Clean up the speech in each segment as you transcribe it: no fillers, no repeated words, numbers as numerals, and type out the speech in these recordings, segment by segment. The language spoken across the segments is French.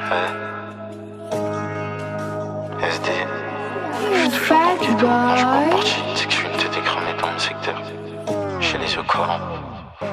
SD, je suis toujours dans le ghetto. Quand je prends parti, c'est que je suis une tête écramée dans mon secteur. J'ai les yeux collants.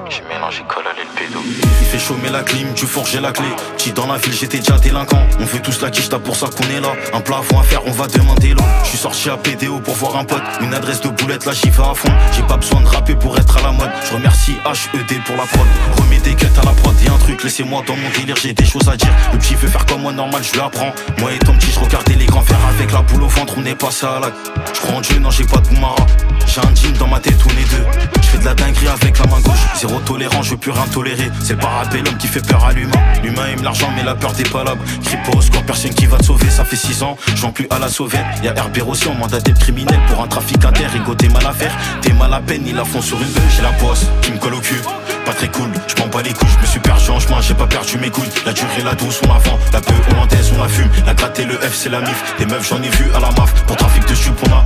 J'ai mélangé colle à le pédo. Il fait chaud mais la clim, du four j'ai la clé. Petit dans la ville j'étais déjà délinquant. On veut tous la quiche, t'as pour ça qu'on est là. Un plafond à faire, on va demander là. Je suis sorti à PDO pour voir un pote. Une adresse de boulette, là j'y vais à fond. J'ai pas besoin de rapper pour être à la mode. Je remercie HED pour la prod. Remets des cuts à la prod et un truc, laissez-moi dans mon délire, j'ai des choses à dire. Le petit veut faire comme moi normal, je lui apprends. Moi et ton petit, je regardais les grands faire avec la boule au ventre, on est passé à l'acte. Je crois en Dieu, non j'ai pas de boumara. J'ai un jean dans ma tête, on est deux. Je fais de la dinguerie avec la main gauche. Zéro tolérant, je veux plus rien tolérer. C'est le parabellum qui fait peur à l'humain. L'humain aime l'argent mais la peur des palabres. Crie pas au score, personne qui va te sauver. Ça fait 6 ans, j'en plus à la sauvette. Y'a Herbert aussi, on mandaté de criminel pour un trafic inter. Rigo, t'es mal à faire, t'es mal à peine, ils la font sur une bœuf. J'ai la poisse qui me colle au cul, pas très cool, je m'en bats les couilles, je me suis perdu en chemin, j'ai pas perdu mes couilles. La durée, la douce, on la vend, la peu hollandaise, on la fume. La gratte et le F, c'est la mif. Des meufs, j'en ai vu à la maf. Pour trafic de stup, on a.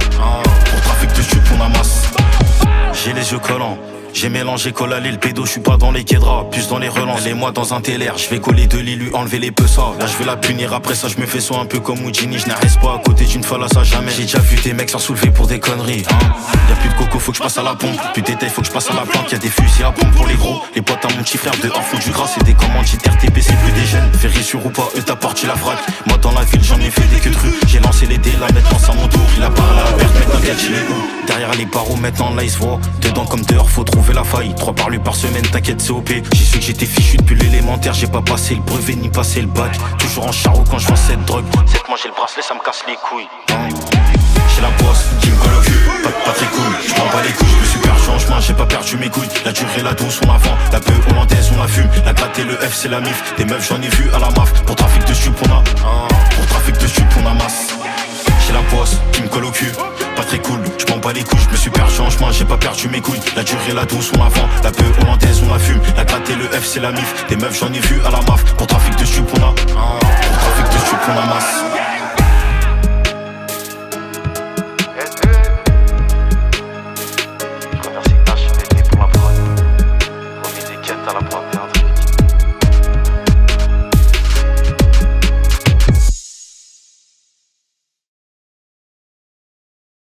Pour trafic de stup, on amasse. J'ai les yeux collants. J'ai mélangé colle à le pédo, je suis pas dans les quédras, plus dans les relances. Et moi dans un TLR, je vais coller de lit, lui enlever les pessas. Là je vais la punir, après ça je me fais soit un peu comme Houdini. Je n'arrête pas à côté d'une falasse à jamais. J'ai déjà vu des mecs s'en soulever pour des conneries, Y'a plus de coco, faut que je passe à la pompe. Plus de détails, faut que je passe à la planque. Y'a des fusils à pompe pour les gros. Les potes à mon petit frère dehors font du gras, c'est des commanditaires RTP, c'est plus des jeunes. Vérissure ou pas, eux t'apportent la frappe. Moi dans la ville j'en ai fait des queues de rue. J'ai lancé les dés, là maintenant c'est à mon tour. Il a parlé à la verte, maintenant quel il est où. Derrière les barreaux, maintenant là il se voit. Dedans comme dehors, faut trouver la faille. 3 par lui par semaine, t'inquiète c'est OP. J'ai su que j'étais fichu depuis l'élémentaire. J'ai pas passé le brevet ni passé le bac. Toujours en charreau quand je vends cette drogue. Cette moi j'ai le bracelet, ça me casse les couilles. J'ai la poisse qui me colle au cul, pas très cool. Je m'en bats les couilles, je me suis perdu en chemin, j'ai pas perdu mes couilles. La durée, la douce, on la vend. La peu hollandaise, on la fume. La gratte et le F, c'est la mif. Des meufs, j'en ai vu à la maf. Pour trafic de stup, on a. Pour trafic de stup, on amasse. J'ai la poisse qui me colle au cul, pas très cool. Je m'en bats les couilles, je me suis perdu en chemin, j'ai pas perdu mes couilles. La durée, la douce, on la vend. La peu hollandaise, on la fume. La gratte et le F, c'est la mif. Des meufs, j'en ai vu à la maf. Pour trafic de stup, on a. Pour trafic de stup, on amasse. Je remercie HED pour la prod. Remets des quêtes à la prod et un truc.